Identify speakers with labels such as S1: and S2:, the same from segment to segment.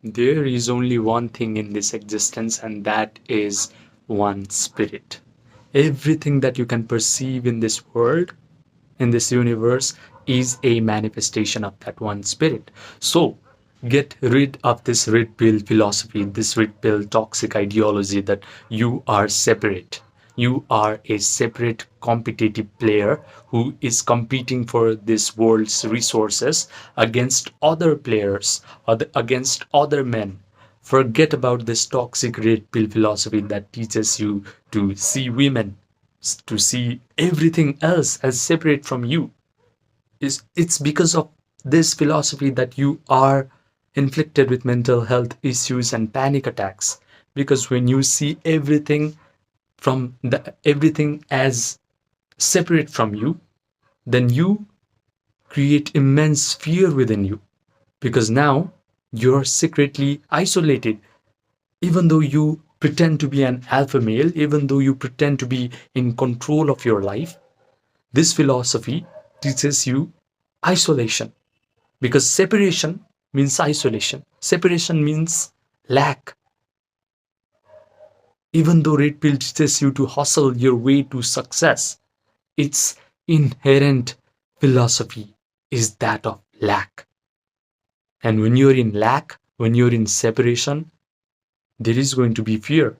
S1: There is only one thing in this existence, and that is one spirit. Everything that you can perceive in this world, in this universe, is a manifestation of that one spirit. So, get rid of this red pill philosophy, this red pill toxic ideology that you are separate. You are a separate competitive player who is competing for this world's resources against other players, against other men. Forget about this toxic red pill philosophy that teaches you to see women, to see everything else as separate from you. It's because of this philosophy that you are inflicted with mental health issues and panic attacks, because when you see everything as separate from you, then you create immense fear within you, because now you're secretly isolated. Even though you pretend to be an alpha male, even though you pretend to be in control of your life, this philosophy teaches you isolation, because separation means isolation. Separation means lack. Even though red pill teaches you to hustle your way to success, its inherent philosophy is that of lack. And when you're in lack, when you're in separation, there is going to be fear,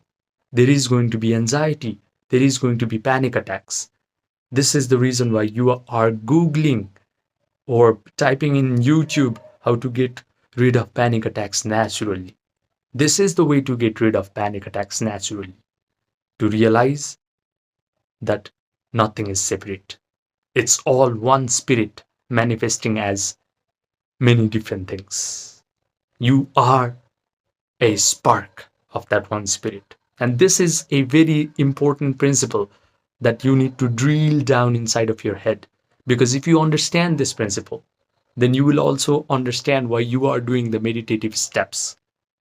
S1: there is going to be anxiety, there is going to be panic attacks. This is the reason why you are Googling or typing in YouTube how to get rid of panic attacks naturally. This is the way to get rid of panic attacks naturally. To realize that nothing is separate. It's all one spirit manifesting as many different things. You are a spark of that one spirit. And this is a very important principle that you need to drill down inside of your head. Because if you understand this principle, then you will also understand why you are doing the meditative steps,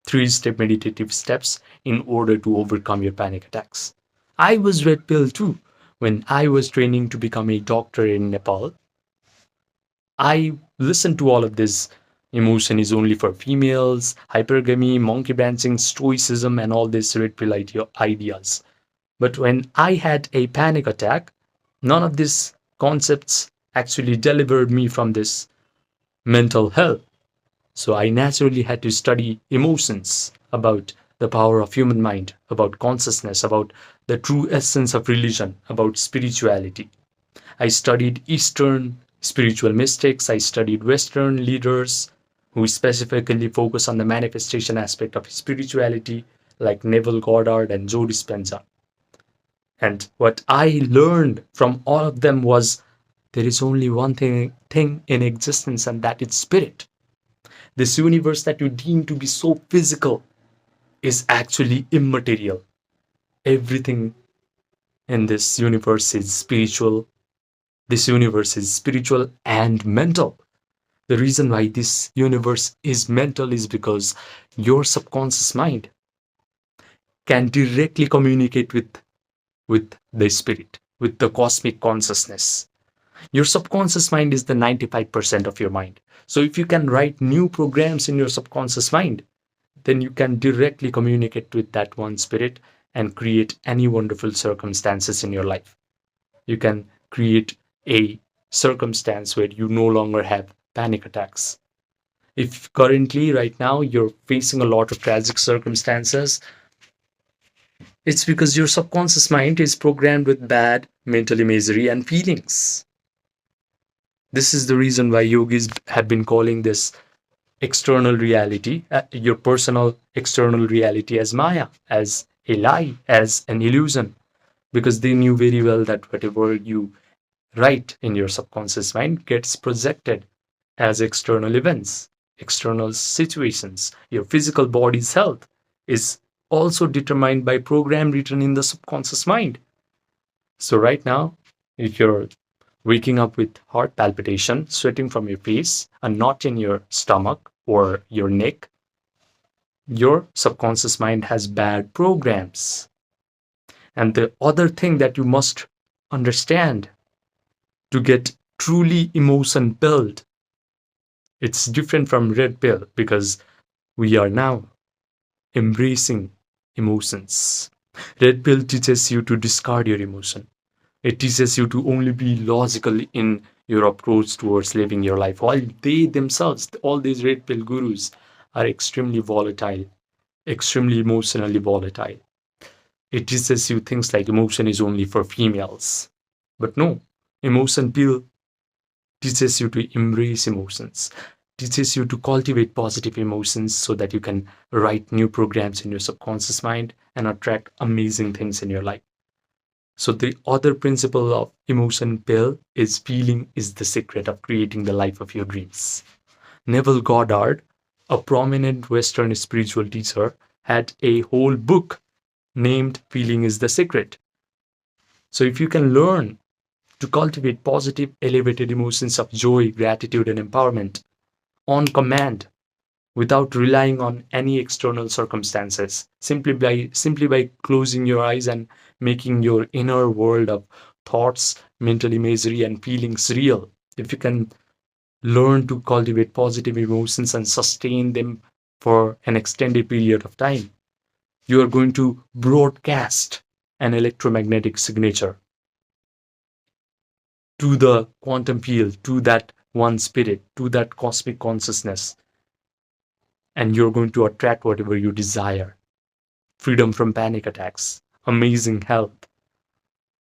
S1: 3-step meditative steps, in order to overcome your panic attacks. I was red pill too. When I was training to become a doctor in Nepal, I listened to all of this: emotion is only for females, hypergamy, monkey branching, stoicism, and all these red pill ideas. But when I had a panic attack, none of these concepts actually delivered me from this mental health. So I naturally had to study emotions, about the power of human mind, about consciousness, about the true essence of religion, about spirituality. I studied Eastern spiritual mystics. I studied Western leaders who specifically focus on the manifestation aspect of spirituality, like Neville Goddard and Joe Dispenza. And what I learned from all of them was there is only one thing in existence, and that is spirit. This universe that you deem to be so physical is actually immaterial. Everything in this universe is spiritual. This universe is spiritual and mental. The reason why this universe is mental is because your subconscious mind can directly communicate with the spirit, with the cosmic consciousness. Your subconscious mind is the 95% of your mind. So if you can write new programs in your subconscious mind, then you can directly communicate with that one spirit and create any wonderful circumstances in your life. You can create a circumstance where you no longer have panic attacks. If currently, right now, you're facing a lot of tragic circumstances, it's because your subconscious mind is programmed with bad mental imagery and feelings. This is the reason why yogis have been calling this external reality, your personal external reality, as Maya, as a lie, as an illusion, because they knew very well that whatever you write in your subconscious mind gets projected as external events, external situations. Your physical body's health is also determined by program written in the subconscious mind. So right now, if you're waking up with heart palpitation, sweating from your face, a knot in your stomach or your neck, your subconscious mind has bad programs. And the other thing that you must understand, to get truly emotion pilled, it's different from red pill, because We are now embracing emotions. Red pill teaches you to discard your emotion. It teaches you to only be logical in your approach towards living your life, while they themselves, all these red pill gurus, are extremely volatile, extremely emotionally volatile. It teaches you things like emotion is only for females. But no, emotion pill teaches you to embrace emotions, teaches you to cultivate positive emotions so that you can write new programs in your subconscious mind and attract amazing things in your life. So the other principle of emotion pill is feeling is the secret of creating the life of your dreams. Neville Goddard, a prominent Western spiritual teacher, had a whole book named Feeling is the Secret. So if you can learn to cultivate positive, elevated emotions of joy, gratitude, and empowerment on command without relying on any external circumstances, simply by closing your eyes and making your inner world of thoughts, mental imagery, and feelings real. If you can learn to cultivate positive emotions and sustain them for an extended period of time, you are going to broadcast an electromagnetic signature to the quantum field, to that one spirit, to that cosmic consciousness, and you're going to attract whatever you desire. Freedom from panic attacks, amazing health,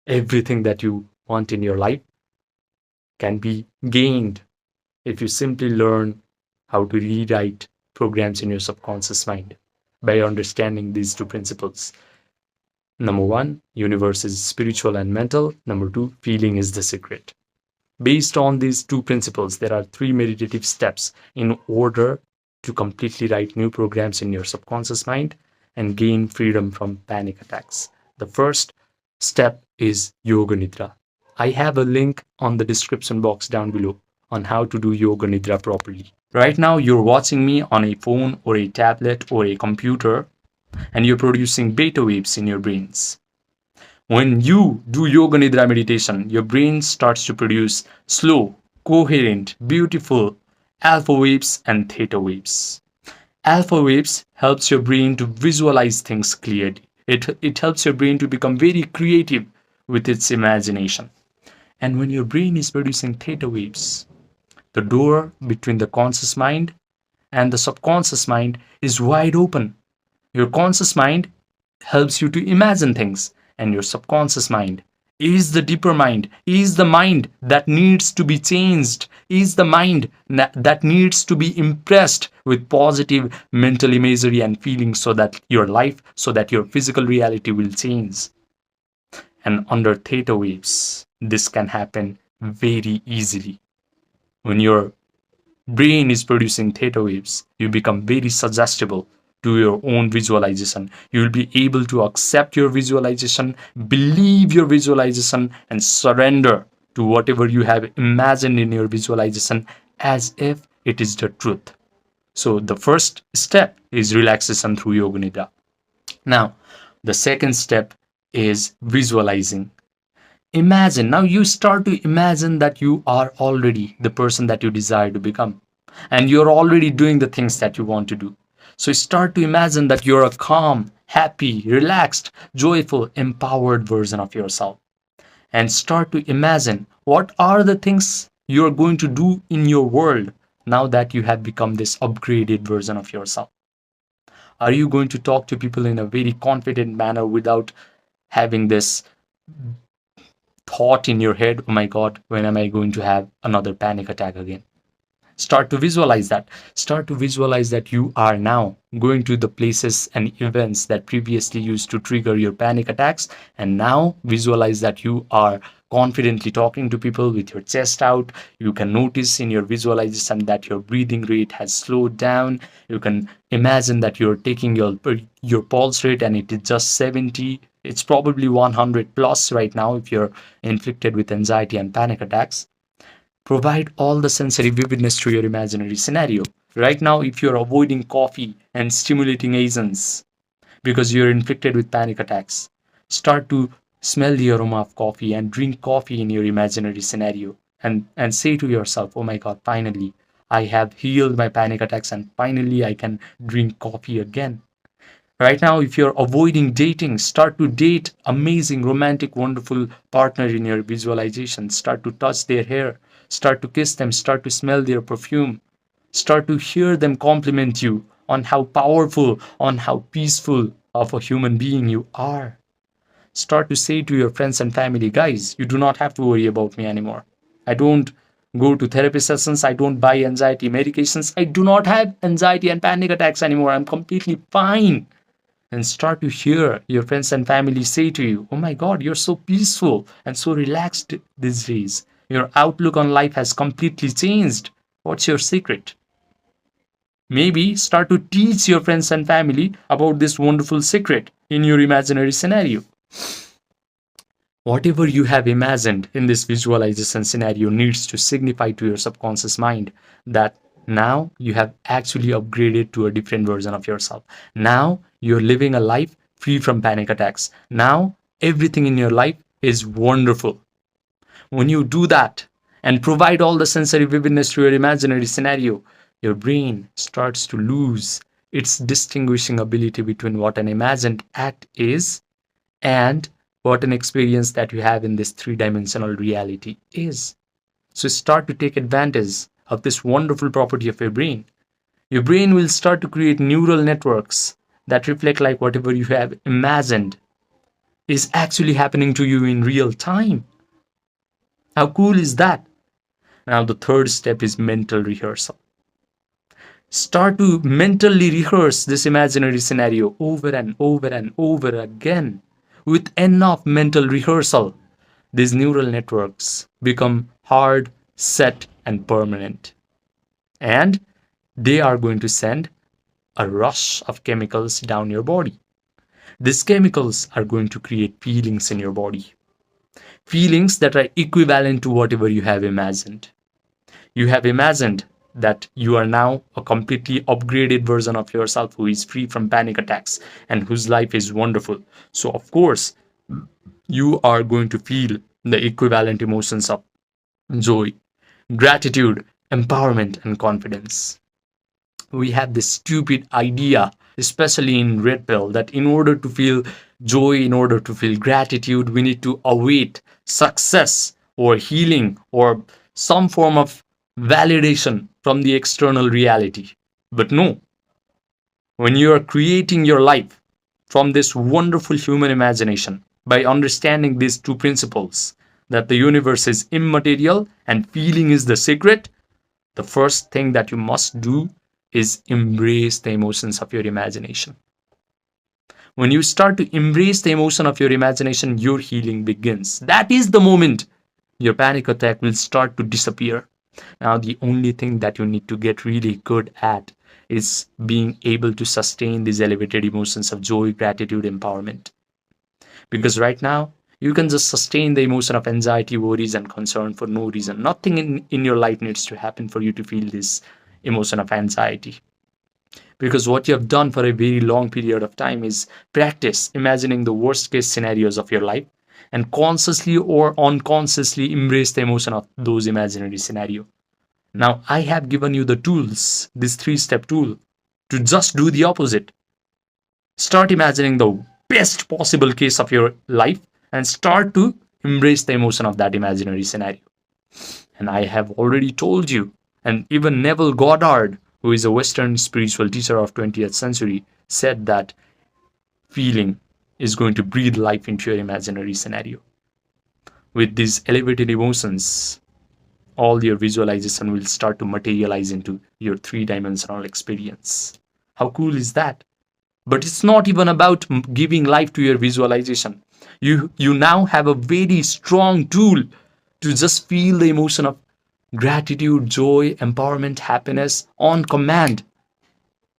S1: everything that you want in your life can be gained if you simply learn how to rewrite programs in your subconscious mind by understanding these two principles. Number one, universe is spiritual and mental. Number two, feeling is the secret. Based on these two principles, there are three meditative steps in order to completely write new programs in your subconscious mind and gain freedom from panic attacks. The first step is Yoga Nidra. I have a link on the description box down below on how to do Yoga Nidra properly. Right now, you're watching me on a phone or a tablet or a computer, and you're producing beta waves in your brains. When you do Yoga Nidra meditation, your brain starts to produce slow, coherent, beautiful alpha waves and theta waves. Alpha waves helps your brain to visualize things clearly. It helps your brain to become very creative with its imagination. And when your brain is producing theta waves, the door between the conscious mind and the subconscious mind is wide open. Your conscious mind helps you to imagine things, and your subconscious mind is the deeper mind, is the mind that needs to be changed, is the mind that needs to be impressed with positive mental imagery and feelings so that your life, so that your physical reality will change. And under theta waves, this can happen very easily. When your brain is producing theta waves, you become very suggestible to your own visualization. You will be able to accept your visualization, believe your visualization, and surrender to whatever you have imagined in your visualization as if it is the truth. So the first step is relaxation through Yoga Nidra. Now, the second step is visualizing. Imagine, now you start to imagine that you are already the person that you desire to become, and you're already doing the things that you want to do. So start to imagine that you're a calm, happy, relaxed, joyful, empowered version of yourself. And start to imagine what are the things you're going to do in your world now that you have become this upgraded version of yourself. Are you going to talk to people in a very confident manner without having this thought in your head, oh my God, when am I going to have another panic attack again? Start to visualize that. Start to visualize that you are now going to the places and events that previously used to trigger your panic attacks. And now visualize that you are confidently talking to people with your chest out. You can notice in your visualization that your breathing rate has slowed down. You can imagine that you're taking your pulse rate and it is just 70. It's probably 100 plus right now if you're inflicted with anxiety and panic attacks. Provide all the sensory vividness to your imaginary scenario. Right now, if you're avoiding coffee and stimulating agents because you're inflicted with panic attacks, start to smell the aroma of coffee and drink coffee in your imaginary scenario and say to yourself, oh my God, finally, I have healed my panic attacks, and finally I can drink coffee again. Right now, if you're avoiding dating, start to date amazing, romantic, wonderful partner in your visualization. Start to touch their hair, start to kiss them, start to smell their perfume, start to hear them compliment you on how powerful, on how peaceful of a human being you are. Start to say to your friends and family, guys, you do not have to worry about me anymore. I don't go to therapy sessions. I don't buy anxiety medications. I do not have anxiety and panic attacks anymore. I'm completely fine. And start to hear your friends and family say to you, oh my God, you're so peaceful and so relaxed these days. Your outlook on life has completely changed. What's your secret? Maybe start to teach your friends and family about this wonderful secret in your imaginary scenario. Whatever you have imagined in this visualization scenario needs to signify to your subconscious mind that now you have actually upgraded to a different version of yourself. Now you're living a life free from panic attacks. Now everything in your life is wonderful. When you do that and provide all the sensory vividness to your imaginary scenario, your brain starts to lose its distinguishing ability between what an imagined act is and what an experience that you have in this three-dimensional reality is. So start to take advantage of this wonderful property of your brain. Your brain will start to create neural networks that reflect like whatever you have imagined is actually happening to you in real time. How cool is that? Now the third step is mental rehearsal. Start to mentally rehearse this imaginary scenario over and over and over again. With enough mental rehearsal, these neural networks become hard, set, and permanent. And they are going to send a rush of chemicals down your body. These chemicals are going to create feelings in your body. Feelings that are equivalent to whatever you have imagined. You have imagined that you are now a completely upgraded version of yourself who is free from panic attacks and whose life is wonderful. So, of course, you are going to feel the equivalent emotions of joy, gratitude, empowerment, and confidence. We have this stupid idea, especially in Red Pill, that in order to feel joy, in order to feel gratitude, we need to await success or healing or some form of validation from the external reality. But no, when you are creating your life from this wonderful human imagination by understanding these two principles, that the universe is immaterial and feeling is the secret, the first thing that you must do is embrace the emotions of your imagination. When you start to embrace the emotion of your imagination, your healing begins. That is the moment your panic attack will start to disappear. Now, the only thing that you need to get really good at is being able to sustain these elevated emotions of joy, gratitude, empowerment. Because right now, you can just sustain the emotion of anxiety, worries, and concern for no reason. Nothing in your life needs to happen for you to feel this emotion of anxiety. Because what you have done for a very long period of time is practice imagining the worst case scenarios of your life and consciously or unconsciously embrace the emotion of those imaginary scenarios. Now, I have given you the tools, this 3-step tool, to just do the opposite. Start imagining the best possible case of your life and start to embrace the emotion of that imaginary scenario. And I have already told you, and even Neville Goddard, who is a Western spiritual teacher of 20th century, said that feeling is going to breathe life into your imaginary scenario. With these elevated emotions, all your visualization will start to materialize into your three-dimensional experience. How cool is that? But it's not even about giving life to your visualization. You now have a very strong tool to just feel the emotion of gratitude, joy, empowerment, happiness on command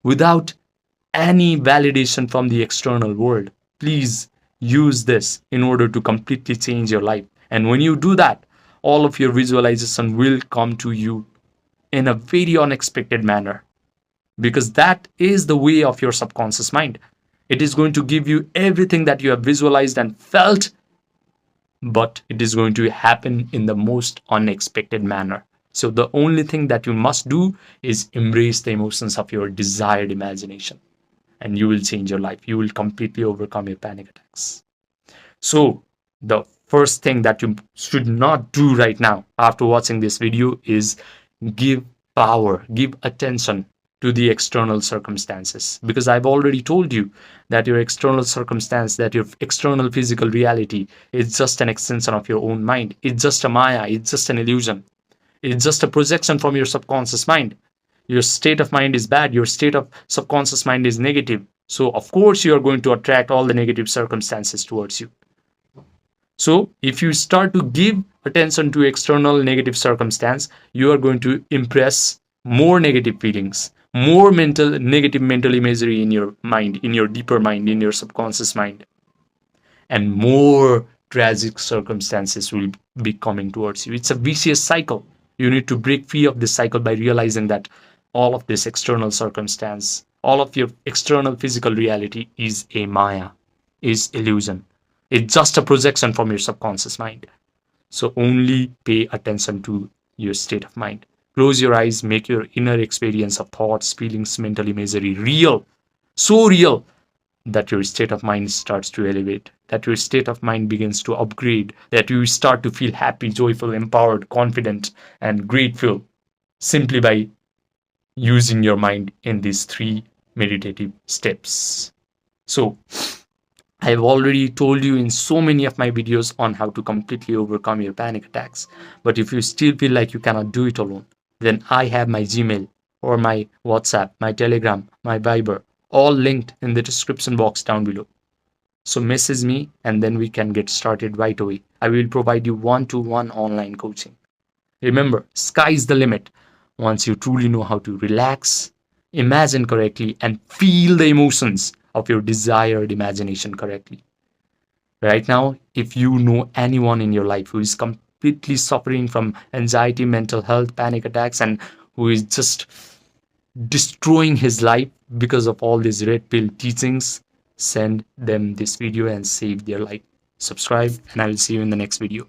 S1: without any validation from the external world. Please use this in order to completely change your life. And when you do that, all of your visualization will come to you in a very unexpected manner, because that is the way of your subconscious mind. It is going to give you everything that you have visualized and felt, but it is going to happen in the most unexpected manner. So the only thing that you must do is embrace the emotions of your desired imagination, and you will change your life. You will completely overcome your panic attacks. So the first thing that you should not do right now after watching this video is give power, give attention to the external circumstances, because I've already told you that your external circumstance, that your external physical reality is just an extension of your own mind. It's just a maya, it's just an illusion, it's just a projection from your subconscious mind. Your state of mind is bad, your state of subconscious mind is negative, so of course you are going to attract all the negative circumstances towards you. So if you start to give attention to external negative circumstance, you are going to impress more negative feelings, more negative mental imagery in your mind, in your deeper mind, in your subconscious mind, and more tragic circumstances will be coming towards you. It's a vicious cycle. You need to break free of this cycle by realizing that all of this external circumstance, all of your external physical reality is a maya, is illusion. It's just a projection from your subconscious mind. So only pay attention to your state of mind. Close your eyes, make your inner experience of thoughts, feelings, mental imagery real, so real that your state of mind starts to elevate, that your state of mind begins to upgrade, that you start to feel happy, joyful, empowered, confident, and grateful simply by using your mind in these 3 meditative steps. So, I have already told you in so many of my videos on how to completely overcome your panic attacks. But if you still feel like you cannot do it alone, then I have my Gmail or my WhatsApp, my Telegram, my Viber, all linked in the description box down below. So message me and then we can get started right away. I will provide you one-to-one online coaching. Remember, sky's the limit once you truly know how to relax, imagine correctly, and feel the emotions of your desired imagination correctly. Right now, if you know anyone in your life who is completely suffering from anxiety, mental health, panic attacks, and who is just destroying his life because of all these red pill teachings, send them this video and save their life. Subscribe, and I will see you in the next video.